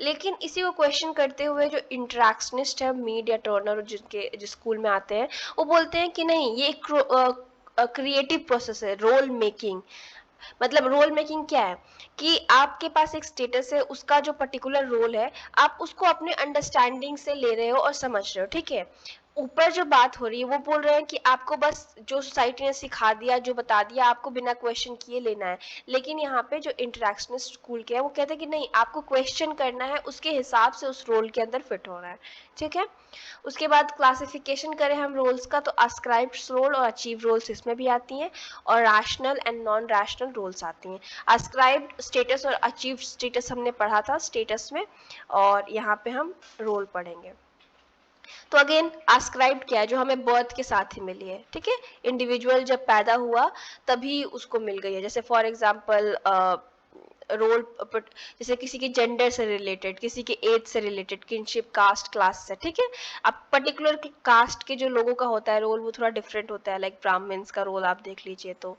लेकिन इसी को क्वेश्चन करते हुए जो इंटरेक्शनिस्ट है, मीड या टर्नर, जिनके जिस स्कूल में आते हैं, वो बोलते हैं कि नहीं, ये एक क्रिएटिव प्रोसेस है, रोल मेकिंग। मतलब रोल मेकिंग क्या है कि आपके पास एक स्टेटस है, उसका जो पर्टिकुलर रोल है आप उसको अपने अंडरस्टैंडिंग से ले रहे हो और समझ रहे हो, ठीक है। ऊपर जो बात हो रही है वो बोल रहे हैं कि आपको बस जो सोसाइटी ने सिखा दिया, जो बता दिया, आपको बिना क्वेश्चन किए लेना है। लेकिन यहाँ पे जो इंटरेक्शनिस्ट स्कूल के है वो कहते हैं कि नहीं, आपको क्वेश्चन करना है, उसके हिसाब से उस रोल के अंदर फिट होना है, ठीक है। उसके बाद क्लासिफिकेशन करें हम रोल्स का, तो अस्क्राइब्ड रोल और अचीव रोल्स इसमें भी आती हैं, और rational and non rational roles आती हैं। अस्क्राइब्ड स्टेटस और अचीव स्टेटस हमने पढ़ा था स्टेटस में, और यहाँ पे हम रोल पढ़ेंगे। तो अगेन अस्क्राइब्ड क्या है, जो हमें बर्थ के साथ ही मिली है, ठीक है। इंडिविजुअल जब पैदा हुआ तभी उसको मिल गई है। जैसे फॉर एग्जाम्पल रोल, जैसे किसी के जेंडर से रिलेटेड, किसी के एज से रिलेटेड, किनशिप, कास्ट, क्लास से, ठीक है। अब पर्टिकुलर कास्ट के जो लोगों का होता है रोल वो थोड़ा डिफरेंट होता है, लाइक ब्राह्मण्स का रोल आप देख लीजिए, तो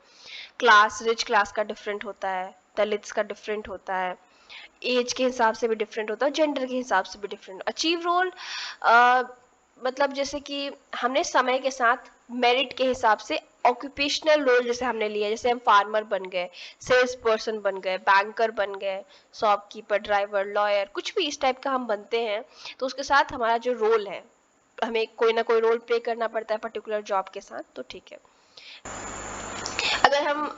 क्लास, रिच क्लास का डिफरेंट होता है, दलित्स का डिफरेंट होता है, एज के हिसाब से भी डिफरेंट होता है, जेंडर के हिसाब से भी डिफरेंट। अचीव रोल मतलब जैसे कि हमने समय के साथ मेरिट के हिसाब से ऑक्यूपेशनल रोल जैसे हमने लिया, जैसे हम फार्मर बन गए, सेल्स पर्सन बन गए, बैंकर बन गए, शॉपकीपर, ड्राइवर, लॉयर, कुछ भी इस टाइप का हम बनते हैं, तो उसके साथ हमारा जो रोल है, हमें कोई ना कोई रोल प्ले करना पड़ता है पर्टिकुलर जॉब के साथ, तो ठीक है। अगर हम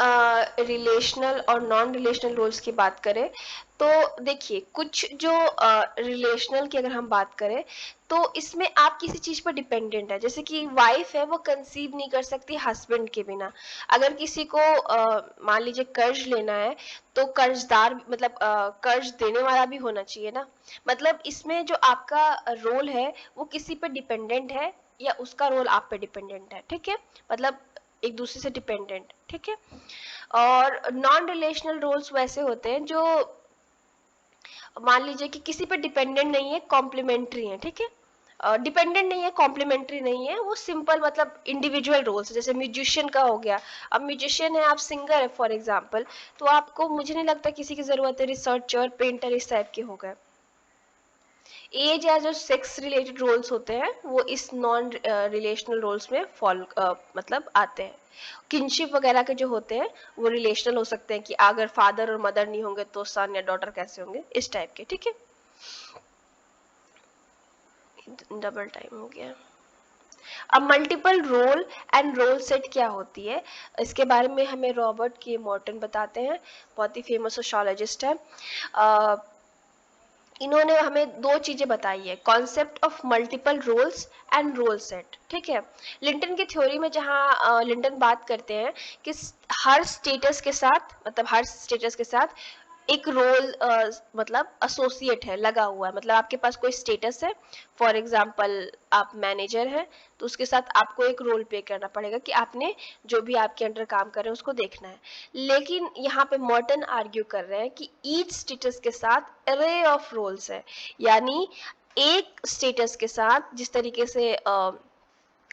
रिलेशनल और नॉन रिलेशनल रोल्स की बात करें, तो देखिए कुछ जो रिलेशनल की अगर हम बात करें, तो इसमें आप किसी चीज पर डिपेंडेंट है। जैसे कि वाइफ है, वो कंसीव नहीं कर सकती हस्बैंड के बिना। अगर किसी को मान लीजिए कर्ज लेना है, तो कर्जदार मतलब कर्ज देने वाला भी होना चाहिए ना। मतलब इसमें जो आपका रोल है वो किसी पे डिपेंडेंट है, या उसका रोल आप पे डिपेंडेंट है, ठीक है। मतलब एक दूसरे से डिपेंडेंट, ठीक है। और नॉन रिलेशनल रोल्स वैसे होते हैं जो मान लीजिए कि किसी पर डिपेंडेंट नहीं है, कॉम्प्लीमेंट्री है, ठीक है। डिपेंडेंट नहीं है, कॉम्प्लीमेंट्री नहीं है, वो सिंपल मतलब इंडिविजुअल रोल्स, जैसे म्यूजिशियन का हो गया। अब म्यूजिशियन है, आप सिंगर है फॉर एग्जांपल, तो आपको, मुझे नहीं लगता किसी की जरूरत है रिसर्चर, पेंटर, इस टाइप के हो गए। एज या जो सेक्स रिलेटेड रोल्स होते हैं वो इस नॉन रिलेशनल रोल्स में फॉल मतलब आते हैं। किनशिप वगैरह के जो होते हैं वो रिलेशनल हो सकते हैं, कि अगर फादर और मदर नहीं होंगे तो सन या डॉटर कैसे होंगे, इस टाइप के, ठीक है। डबल टाइम हो गया। अब multiple role and role set क्या होती है, इसके बारे में हमें रॉबर्ट के मॉर्टन बताते हैं, बहुत ही फेमस सोशियोलॉजिस्ट है। इन्होंने हमें दो चीजें बताई है, concept of multiple roles and role set, ठीक है। लिंटन की थ्योरी में जहाँ लिंटन बात करते हैं कि हर स्टेटस के साथ, मतलब हर स्टेटस के साथ एक रोल मतलब एसोसिएट है, लगा हुआ है। मतलब आपके पास कोई स्टेटस है, फॉर एग्जांपल आप मैनेजर हैं, तो उसके साथ आपको एक रोल प्ले करना पड़ेगा कि आपने जो भी आपके अंडर काम कर रहे हैं उसको देखना है। लेकिन यहाँ पे मॉर्टन आर्ग्यू कर रहे हैं कि ईच स्टेटस के साथ अरे ऑफ रोल्स है, यानी एक स्टेटस के साथ, जिस तरीके से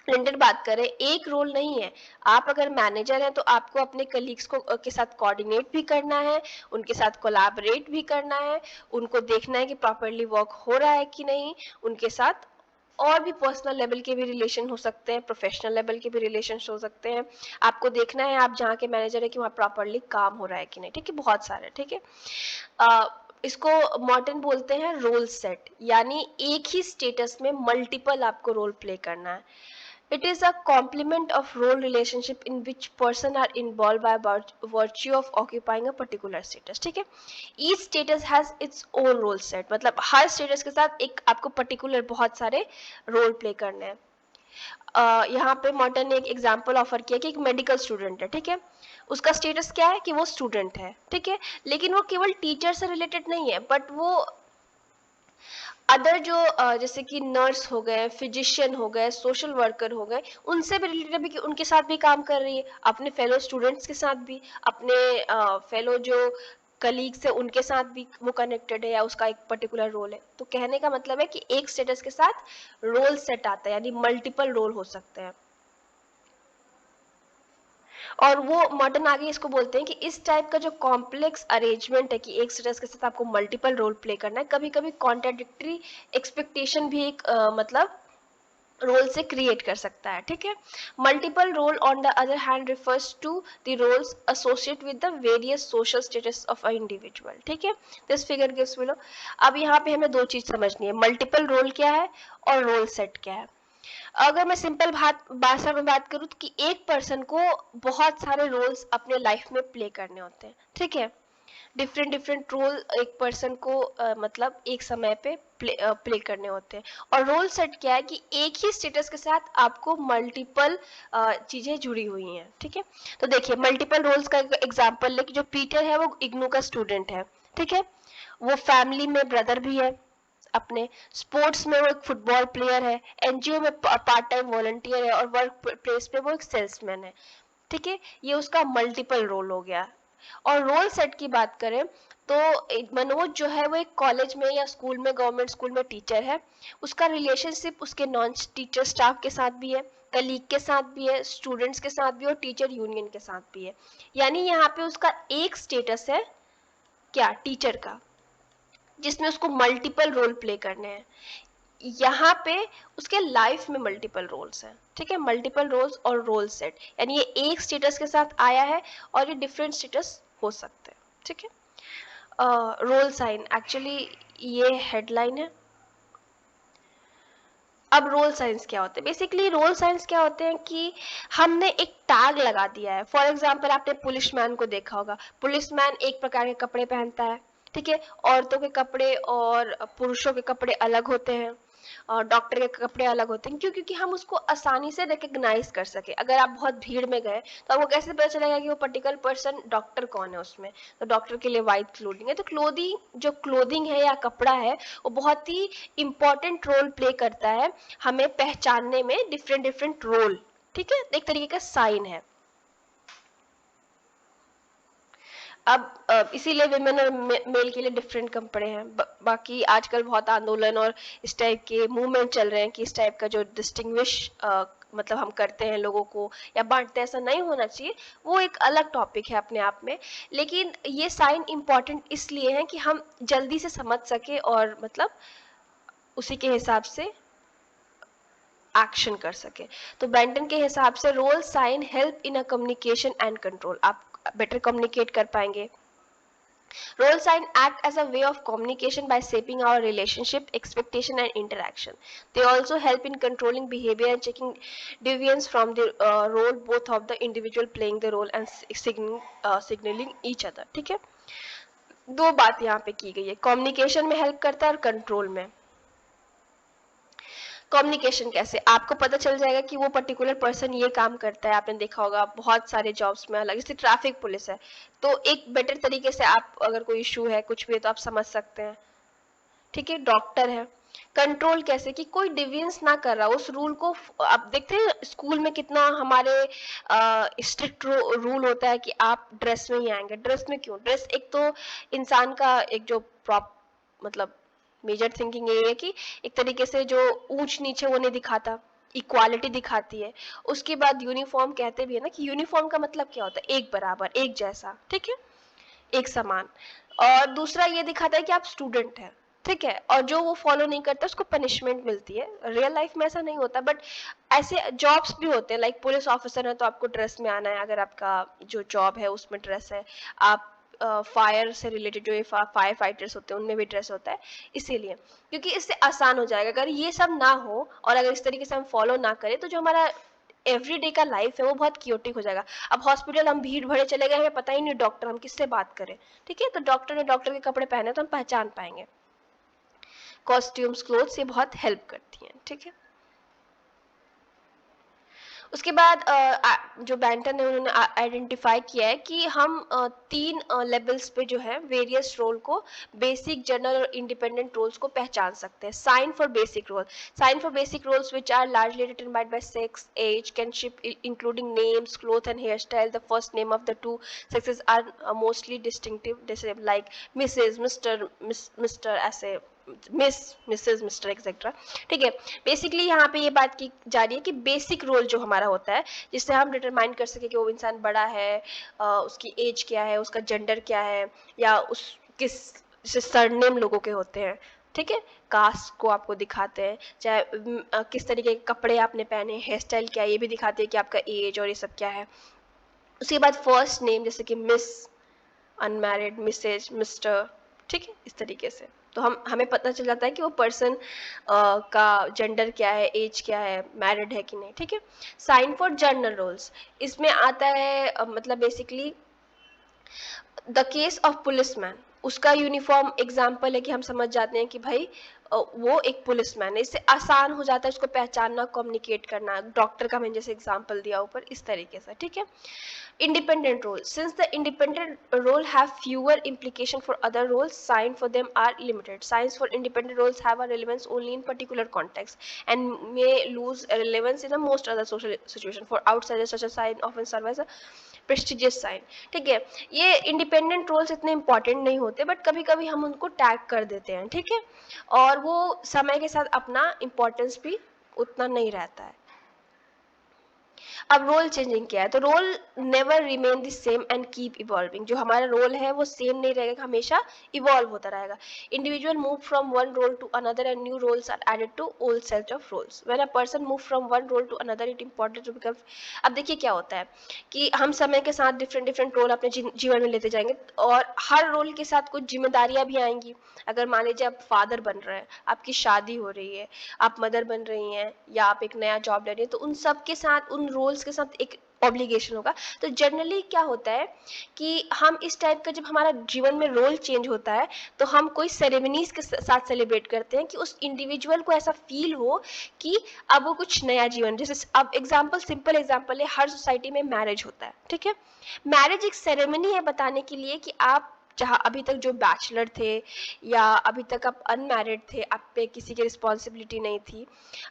लिंटन बात करें, एक रोल नहीं है। आप अगर मैनेजर हैं तो आपको अपने कलीग्स को के साथ कोऑर्डिनेट भी करना है, उनके साथ कोलैबोरेट भी करना है, उनको देखना है कि प्रॉपरली वर्क हो रहा है कि नहीं, उनके साथ और भी पर्सनल लेवल के भी रिलेशन हो सकते हैं, प्रोफेशनल लेवल के भी रिलेशन हो सकते हैं। आपको देखना है आप जहाँ के मैनेजर है कि वहाँ प्रॉपरली काम हो रहा है कि नहीं, ठीक है। बहुत सारे, ठीक है। इसको मॉर्टन बोलते हैं रोल सेट, यानी एक ही स्टेटस में मल्टीपल आपको रोल प्ले करना है। It is a complement of role relationship in which person are involved by virtue of occupying a particular status, ठीक है। Each status has its own role set, मतलब हर status के साथ एक आपको particular बहुत सारे role play करने हैं। यहाँ पे मॉर्टन ने एक एग्जाम्पल ऑफर किया कि एक मेडिकल स्टूडेंट है, ठीक है। उसका स्टेटस क्या है कि वो स्टूडेंट है, ठीक है। लेकिन वो केवल टीचर से रिलेटेड नहीं है, बट वो अदर जो जैसे कि नर्स हो गए, फिजिशियन हो गए, सोशल वर्कर हो गए, उनसे भी रिलेटेड भी, उनके साथ भी काम कर रही है, अपने फेलो स्टूडेंट्स के साथ भी, अपने फेलो जो कलीग्स है उनके साथ भी वो कनेक्टेड है, या उसका एक पर्टिकुलर रोल है। तो कहने का मतलब है कि एक स्टेटस के साथ रोल सेट आता है, यानी मल्टीपल रोल हो सकते हैं। और वो मॉडर्न आगे इसको बोलते हैं कि इस टाइप का जो कॉम्प्लेक्स अरेंजमेंट है कि एक स्टेटस के साथ आपको मल्टीपल रोल प्ले करना है, कभी कभी कॉन्ट्राडिक्टरी एक्सपेक्टेशन भी एक मतलब रोल से क्रिएट कर सकता है, ठीक है। Multiple role on the other hand refers to the roles associate with the various social status of a individual, ठीक है। This figure gives below. अब यहाँ पे हमें दो चीज समझनी है, मल्टीपल रोल क्या है और रोल सेट क्या है। अगर मैं सिंपल भाषा में बात करूँ तो कि एक पर्सन को बहुत सारे रोल्स अपने लाइफ में प्ले करने होते हैं, ठीक है। डिफरेंट डिफरेंट रोल एक पर्सन को मतलब एक समय पे प्ले करने होते हैं। और रोल सेट क्या है कि एक ही स्टेटस के साथ आपको मल्टीपल चीजें जुड़ी हुई हैं, ठीक है। तो देखिए मल्टीपल रोल्स का एग्जांपल ले कि जो पीटर है वो इग्नू का स्टूडेंट है, ठीक है। वो फैमिली में ब्रदर भी है अपने, स्पोर्ट्स में वो एक फुटबॉल प्लेयर है, एनजीओ में पार्ट टाइम वॉलंटियर है और वर्क प्लेस पे वो एक सेल्समैन है, ठीक है। ये उसका मल्टीपल रोल हो गया। और रोल सेट की बात करें तो मनोज जो है वो एक कॉलेज में या स्कूल में, गवर्नमेंट स्कूल में टीचर है। उसका रिलेशनशिप उसके नॉन टीचर स्टाफ के साथ भी है, कलीग के साथ भी है, स्टूडेंट्स के साथ भी और टीचर यूनियन के साथ भी है। यानी यहाँ पे उसका एक स्टेटस है क्या, टीचर का, जिसमें उसको मल्टीपल रोल प्ले करने हैं। यहाँ पे उसके लाइफ में मल्टीपल रोल्स हैं, ठीक है। मल्टीपल रोल्स और रोल सेट, यानी ये एक स्टेटस के साथ आया है और ये डिफरेंट स्टेटस हो सकते हैं, ठीक है। रोल साइन, एक्चुअली ये हेडलाइन है। अब रोल साइंस क्या होते हैं, बेसिकली रोल साइंस क्या होते हैं कि हमने एक टैग लगा दिया है। फॉर एग्जांपल आपने पुलिसमैन को देखा होगा, पुलिसमैन एक प्रकार के कपड़े पहनता है, ठीक है। औरतों के कपड़े और पुरुषों के कपड़े अलग होते हैं, और डॉक्टर के कपड़े अलग होते हैं। क्यों? क्योंकि हम उसको आसानी से रिकग्नाइज कर सके। अगर आप बहुत भीड़ में गए तो आपको कैसे पता चलेगा कि वो पर्टिकुलर पर्सन डॉक्टर कौन है उसमें, तो डॉक्टर के लिए व्हाइट क्लोथिंग है। तो क्लोथिंग है या कपड़ा है वो बहुत ही इंपॉर्टेंट रोल प्ले करता है हमें पहचानने में, डिफरेंट डिफरेंट रोल, ठीक है, एक तरीके का साइन है। अब इसीलिए विमेन और मेल के लिए डिफरेंट कपड़े हैं। बाकी आजकल बहुत आंदोलन और इस टाइप के मूवमेंट चल रहे हैं कि इस टाइप का जो डिस्टिंग्विश मतलब हम करते हैं लोगों को या बांटते हैं, ऐसा नहीं होना चाहिए, वो एक अलग टॉपिक है अपने आप में। लेकिन ये साइन इम्पॉर्टेंट इसलिए है कि हम जल्दी से समझ सके और मतलब उसी के हिसाब से एक्शन कर सके। तो बेंटन के हिसाब से role sign help in a communication and control, आप बेटर कम्युनिकेट कर पाएंगे। Role sign act as a way of communication by shaping our relationship, expectation, and interaction. They also help in controlling behavior and checking deviance from the role, both of the individual playing the role and signaling each other. ठीक है, दो बात यहाँ पे की गई है, communication में हेल्प करता है और कंट्रोल में। कम्युनिकेशन कैसे, आपको पता चल जाएगा कि वो पर्टिकुलर पर्सन ये काम करता है। आपने देखा होगा बहुत सारे जॉब्स में अलग, जैसे ट्रैफिक पुलिस है, तो एक बेटर तरीके से आप अगर कोई इशू है कुछ भी है तो आप समझ सकते हैं, ठीक है। डॉक्टर है, कंट्रोल कैसे कि कोई डिविएंस ना कर रहा उस रूल को। आप देखते हैं स्कूल में कितना हमारे स्ट्रिक्ट रूल होता है कि आप ड्रेस में ही आएंगे। ड्रेस में क्यों? ड्रेस एक तो इंसान का एक जो प्रॉप मतलब मेजर थिंकिंग ये है कि एक तरीके से जो ऊंच नीचे वो नहीं दिखाता, इक्वालिटी दिखाती है। उसके बाद यूनिफॉर्म कहते भी है ना कि यूनिफॉर्म का मतलब क्या होता है, एक बराबर, एक जैसा, ठीक है, एक समान। और दूसरा ये दिखाता है कि आप स्टूडेंट हैं, ठीक है, और जो वो फॉलो नहीं करता उसको पनिशमेंट मिलती है। रियल लाइफ में ऐसा नहीं होता, बट ऐसे जॉब्स भी होते हैं, लाइक पुलिस ऑफिसर है तो आपको ड्रेस में आना है, अगर आपका जो जॉब है उसमें ड्रेस है। आप फायर से रिलेटेड जो फायर फाइटर्स होते हैं उनमें भी ड्रेस होता है, इसीलिए क्योंकि इससे आसान हो जाएगा। अगर ये सब ना हो और अगर इस तरीके से हम फॉलो ना करें तो जो हमारा एवरी डे का लाइफ है वो बहुत क्योटिक हो जाएगा। अब हॉस्पिटल हम भीड़ भरे चले गए, हमें पता ही नहीं डॉक्टर, हम किससे बात करें, ठीक है। तो डॉक्टर ने डॉक्टर के कपड़े पहने तो हम पहचान पाएंगे। कॉस्ट्यूम्स, क्लोथ्स ये बहुत हेल्प करती हैं, ठीक है। उसके बाद जो बेंटन ने उन्होंने आइडेंटिफाई किया है कि हम तीन लेवल्स पे जो है वेरियस रोल को, बेसिक, जनरल और इंडिपेंडेंट रोल्स को पहचान सकते हैं। Sign for basic role, sign for basic roles which are largely determined by sex, age, kinship, including names, clothes and hairstyle. The first name of the two sexes are mostly distinctive, like Mrs, Mr ऐसे, miss, Mrs, mister etcetera, ठीक है। Basically यहाँ पे ये बात की जा रही है कि बेसिक रोल जो हमारा होता है जिससे हम डिटरमाइन कर सके कि वो इंसान बड़ा है, उसकी एज क्या है, उसका जेंडर क्या है, या उस किस सरनेम लोगों के होते हैं, ठीक है, कास्ट को आपको दिखाते हैं, चाहे किस तरीके के कपड़े आपने पहने, हेयर स्टाइल क्या है, ये भी दिखाते हैं कि आपका एज और ये सब क्या है। उसके बाद फर्स्ट नेम जैसे कि मिस, अनमैरिड, मिसेज, मिस्टर, ठीक है, इस तरीके से तो हमें पता चल जाता है कि वो पर्सन का जेंडर क्या है, एज क्या है, मैरिड है कि नहीं, ठीक है। साइन फॉर जर्नल रोल्स, इसमें आता है मतलब basically the case of policeman, उसका यूनिफॉर्म एग्जाम्पल है कि हम समझ जाते हैं कि भाई वो एक पुलिसमैन है, इससे आसान हो जाता है उसको पहचानना, कम्युनिकेट करना। डॉक्टर का मैंने जैसे एग्जाम्पल दिया ऊपर, इस तरीके से, ठीक है। Independent role. Since the independent role have fewer implication for other roles, sign for them are limited. Signs for independent roles have a relevance only in particular context and may lose relevance in the most other social situation. For outsiders, such a sign often serve as a prestigious sign. ठीक है, ये independent roles इतने important नहीं होते, but कभी कभी हम उनको टैग कर देते हैं, ठीक है, और वो समय के साथ अपना इंपॉर्टेंस भी उतना नहीं रहता है। अब रोल चेंजिंग क्या है, तो role never remain the same and keep evolving, जो हमारा रोल है वो सेम नहीं रहेगा, हमेशा इवॉल्व होता रहेगा। Individual move from one role to another and new roles are added to old set of roles. When a person move from one role to another it important to become, अब देखिए क्या होता है कि हम समय के साथ डिफरेंट डिफरेंट रोल अपने जीवन में लेते जाएंगे, और हर रोल के साथ कुछ जिम्मेदारियां भी आएंगी। अगर मान लीजिए आप फादर बन रहे हैं, आपकी शादी हो रही है, आप मदर बन रही हैं, या आप एक नया जॉब ले रही हैं, तो उन सब के साथ, उन रोल्स के साथ एक ऑब्लिगेशन होगा। तो जनरली क्या होता है कि हम इस टाइप का, जब हमारा जीवन में रोल चेंज होता है, तो हम कोई सेरेमनीज के साथ सेलिब्रेट करते हैं कि उस इंडिविजुअल को ऐसा फील हो कि अब वो कुछ नया जीवन, जैसे अब एग्जाम्पल, सिंपल एग्जाम्पल है, हर सोसाइटी में मैरिज होता है, ठीक है। मैरिज एक सेरेमनी है बताने के लिए कि आप जहाँ अभी तक जो बैचलर थे, या अभी तक आप अनमैरिड थे, आप पे किसी की रिस्पॉन्सिबिलिटी नहीं थी,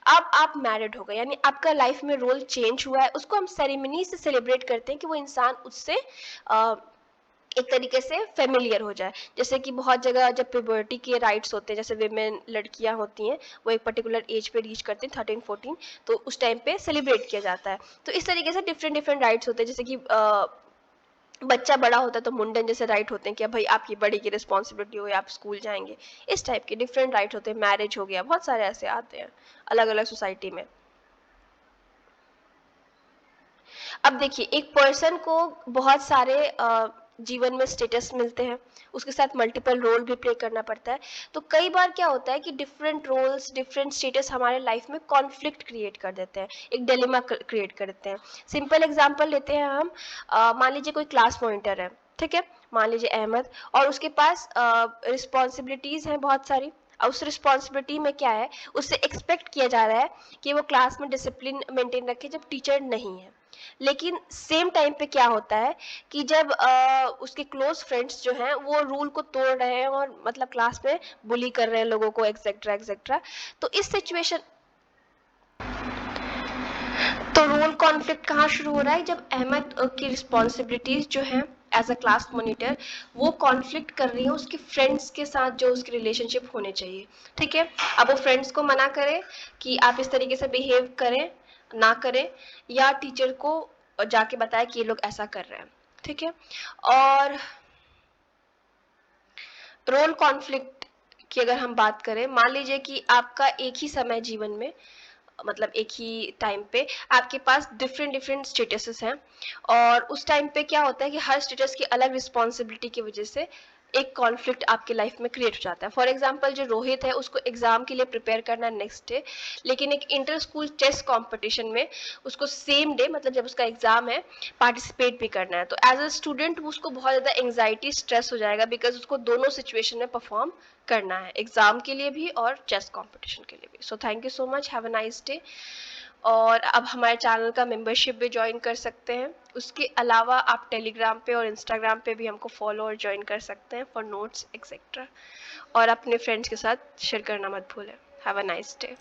अब आप मैरिड हो गए, यानी आपका लाइफ में रोल चेंज हुआ है, उसको हम सेरेमनी से सेलिब्रेट करते हैं कि वो इंसान उससे एक तरीके से फेमिलियर हो जाए। जैसे कि बहुत जगह जब प्यूबर्टी के राइट्स होते हैं, जैसे विमेन, लड़कियां होती हैं, वो एक पर्टिकुलर एज पे रीच करती हैं, 13-14, तो उस टाइम पे सेलिब्रेट किया जाता है। तो इस तरीके से डिफरेंट डिफरेंट राइट्स होते हैं, जैसे कि बच्चा बड़ा होता है तो मुंडन जैसे राइट होते हैं कि भाई आपकी बड़ी की रिस्पॉन्सिबिलिटी हो, आप स्कूल जाएंगे, इस टाइप के डिफरेंट राइट होते हैं। मैरिज हो गया, बहुत सारे ऐसे आते हैं अलग अलग सोसाइटी में। अब देखिए, एक पर्सन को बहुत सारे जीवन में स्टेटस मिलते हैं, उसके साथ मल्टीपल रोल भी प्ले करना पड़ता है। तो कई बार क्या होता है कि डिफरेंट रोल्स, डिफरेंट स्टेटस हमारे लाइफ में कॉन्फ्लिक्ट क्रिएट कर देते हैं, एक डिलेमा क्रिएट कर देते हैं। सिंपल एग्जांपल लेते हैं हम, मान लीजिए कोई क्लास मॉनिटर है, ठीक है, मान लीजिए अहमद, और उसके पास रिस्पॉन्सिबिलिटीज हैं बहुत सारी। उस रिस्पॉन्सिबिलिटी में क्या है, उससे एक्सपेक्ट किया जा रहा है कि वो क्लास में डिसिप्लिन मेंटेन रखे जब टीचर नहीं है। लेकिन सेम टाइम पे क्या होता है कि जब उसके क्लोज फ्रेंड्स जो हैं वो रूल को तोड़ रहे हैं और मतलब क्लास में बुली कर रहे हैं लोगों को, एक्सेट्रा एक्सेट्रा, तो इस सिचुएशन, तो रोल कॉन्फ्लिक्ट कहाँ शुरू हो रहा है, जब अहमद की रिस्पॉन्सिबिलिटीज जो है एज अ क्लास मॉनिटर, वो कॉन्फ्लिक्ट कर रही है उसके फ्रेंड्स के साथ जो उसकी रिलेशनशिप होने चाहिए, ठीक है। अब वो फ्रेंड्स को मना करे कि आप इस तरीके से बिहेव करें ना करें, या टीचर को जाके बताए कि ये लोग ऐसा कर रहे हैं, ठीक है। और रोल कॉन्फ्लिक्ट की अगर हम बात करें, मान लीजिए कि आपका एक ही समय जीवन में, मतलब एक ही टाइम पे आपके पास डिफरेंट डिफरेंट स्टेटसेस हैं, और उस टाइम पे क्या होता है कि हर स्टेटस की अलग रिस्पॉन्सिबिलिटी की वजह से एक कॉन्फ्लिक्ट आपके लाइफ में क्रिएट हो जाता है। फॉर एग्जाम्पल, जो रोहित है उसको एग्जाम के लिए प्रिपेयर करना है नेक्स्ट डे, लेकिन एक इंटर स्कूल चेस कॉम्पिटिशन में उसको सेम डे, मतलब जब उसका एग्जाम है, पार्टिसिपेट भी करना है। तो एज अ स्टूडेंट उसको बहुत ज़्यादा एंग्जाइटी, स्ट्रेस हो जाएगा, बिकॉज उसको दोनों सिचुएशन में परफॉर्म करना है, एग्जाम के लिए भी और चेस कॉम्पिटिशन के लिए भी। So thank you so much, have a nice day. और अब हमारे चैनल का मेंबरशिप भी ज्वाइन कर सकते हैं। उसके अलावा आप टेलीग्राम पे और इंस्टाग्राम पे भी हमको फॉलो और ज्वाइन कर सकते हैं फॉर नोट्स एक्सेट्रा, और अपने फ्रेंड्स के साथ शेयर करना मत भूलें। Have a nice day.